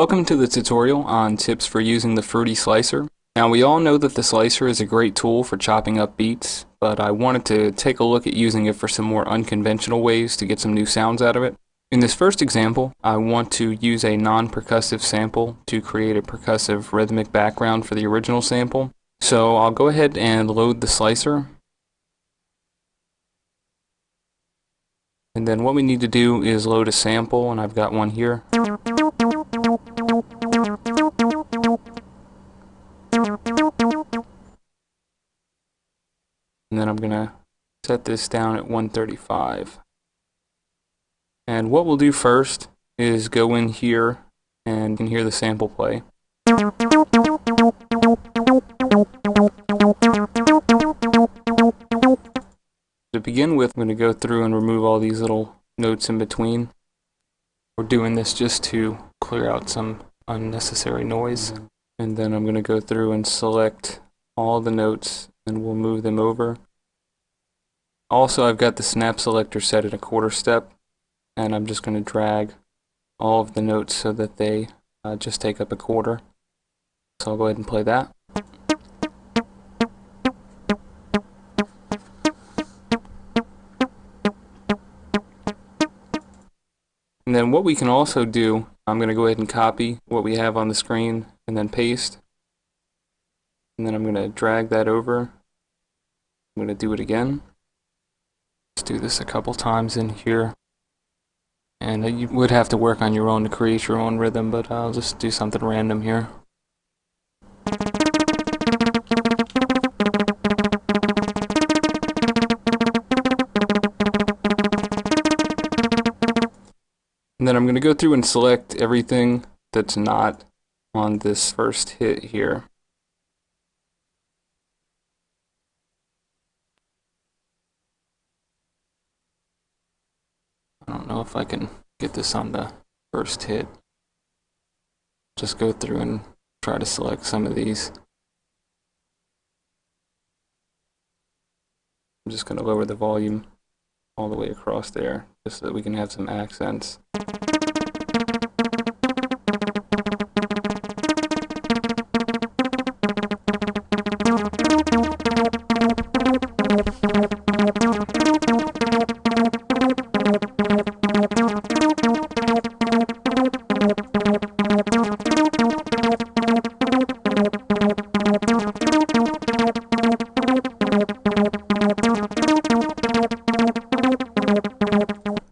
Welcome to the tutorial on tips for using the Fruity Slicer. Now we all know that the slicer is a great tool for chopping up beats, but I wanted to take a look at using it for some more unconventional ways to get some new sounds out of it. In this first example, I want to use a non-percussive sample to create a percussive rhythmic background for the original sample. So I'll go ahead and load the slicer. And then what we need to do is load a sample, and I've got one here. And then I'm going to set this down at 135. And what we'll do first is go in here and you can hear the sample play. To begin with, I'm going to go through and remove all these little notes in between. We're doing this just to clear out some unnecessary noise. And then I'm going to go through and select all the notes and we'll move them over. Also, I've got the snap selector set at a quarter step, and I'm just going to drag all of the notes so that they just take up a quarter. So I'll go ahead and play that. And then what we can also do, I'm going to go ahead and copy what we have on the screen and then paste. And then I'm going to drag that over. I'm going to do it again. Let's do this a couple times in here. And you would have to work on your own to create your own rhythm, but I'll just do something random here. And then I'm going to go through and select everything that's not on this first hit here. I don't know if I can get this on the first hit. Just go through and try to select some of these. I'm just going to lower the volume all the way across there, just so that we can have some accents.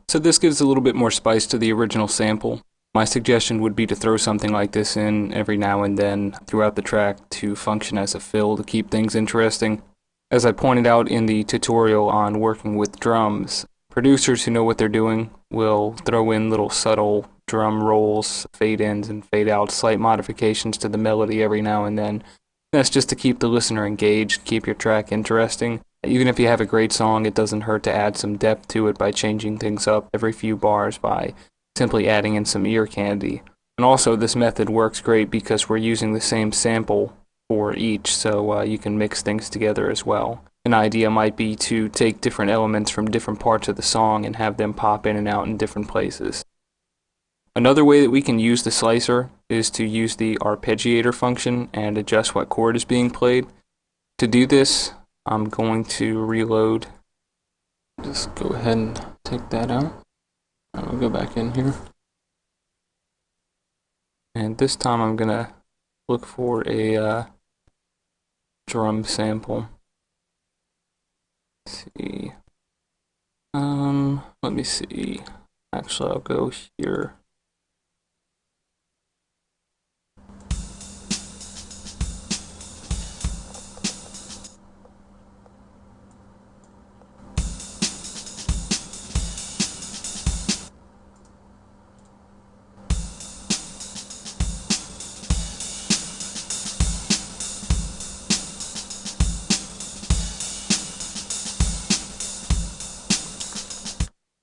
So this gives a little bit more spice to the original sample. My suggestion would be to throw something like this in every now and then throughout the track to function as a fill to keep things interesting. As I pointed out in the tutorial on working with drums, producers who know what they're doing will throw in little subtle drum rolls, fade-ins and fade-outs, slight modifications to the melody every now and then. That's just to keep the listener engaged, keep your track interesting. Even if you have a great song, it doesn't hurt to add some depth to it by changing things up every few bars by simply adding in some ear candy. And also, this method works great because we're using the same sample for each, so you can mix things together as well. An idea might be to take different elements from different parts of the song and have them pop in and out in different places. Another way that we can use the slicer is to use the arpeggiator function and adjust what chord is being played. To do this, I'm going to reload. Just go ahead and take that out. I'll go back in here. And this time I'm going to look for a drum sample. Let's see. Let me see. Actually, I'll go here.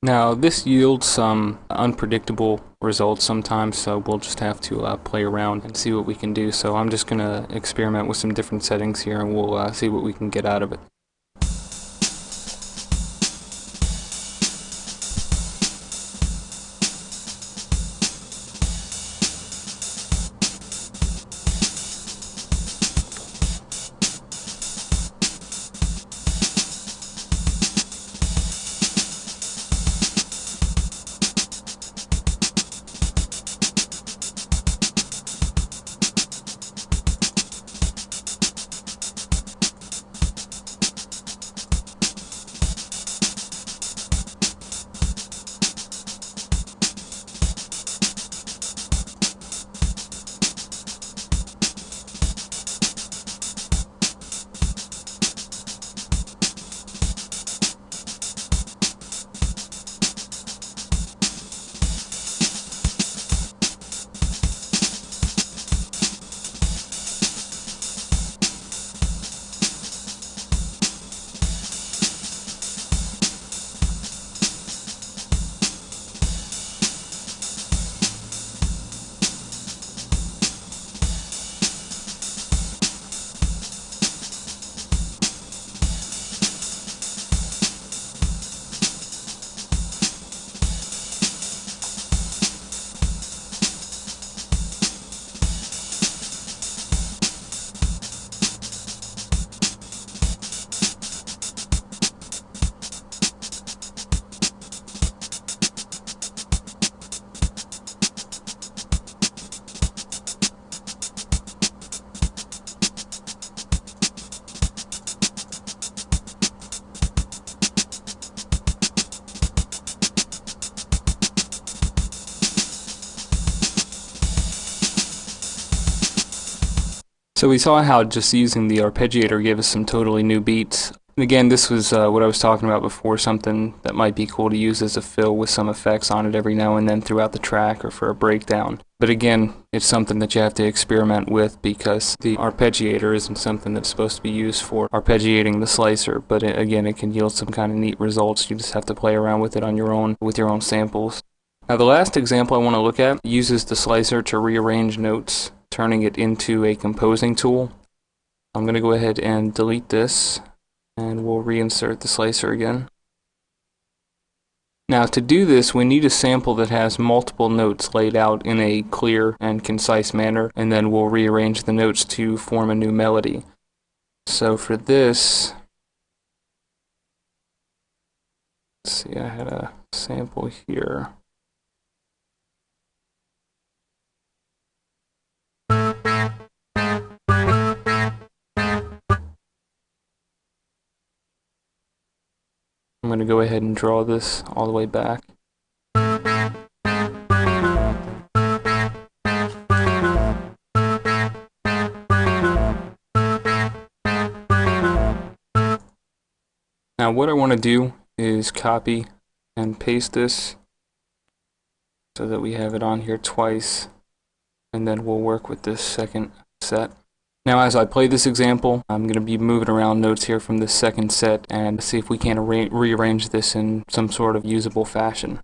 Now this yields some unpredictable results sometimes, so we'll just have to play around and see what we can do. So I'm just going to experiment with some different settings here and we'll see what we can get out of it. So we saw how just using the arpeggiator gave us some totally new beats. And again, this was what I was talking about before, something that might be cool to use as a fill with some effects on it every now and then throughout the track or for a breakdown. But again, it's something that you have to experiment with because the arpeggiator isn't something that's supposed to be used for arpeggiating the slicer, but again, it can yield some kind of neat results. You just have to play around with it on your own, with your own samples. Now the last example I want to look at uses the slicer to rearrange notes, turning it into a composing tool. I'm going to go ahead and delete this, and we'll reinsert the slicer again. Now to do this, we need a sample that has multiple notes laid out in a clear and concise manner, and then we'll rearrange the notes to form a new melody. So for this, let's see, I had a sample here. I'm going to go ahead and draw this all the way back. Now what I want to do is copy and paste this so that we have it on here twice, and then we'll work with this second set. Now as I play this example, I'm going to be moving around notes here from this second set and see if we can rearrange this in some sort of usable fashion.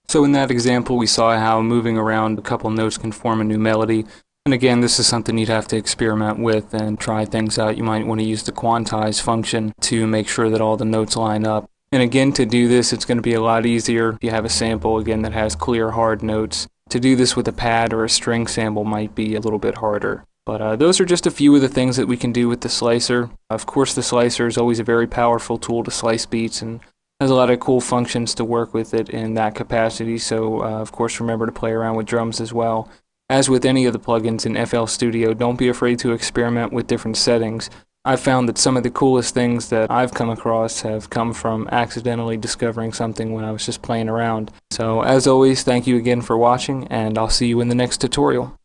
So in that example, we saw how moving around a couple notes can form a new melody. And again, this is something you'd have to experiment with and try things out. You might want to use the quantize function to make sure that all the notes line up. And again, to do this, it's going to be a lot easier if you have a sample, again, that has clear, hard notes. To do this with a pad or a string sample might be a little bit harder. But those are just a few of the things that we can do with the slicer. Of course, the slicer is always a very powerful tool to slice beats and has a lot of cool functions to work with it in that capacity, so of course remember to play around with drums as well. As with any of the plugins in FL Studio, don't be afraid to experiment with different settings. I've found that some of the coolest things that I've come across have come from accidentally discovering something when I was just playing around. So as always, thank you again for watching, and I'll see you in the next tutorial.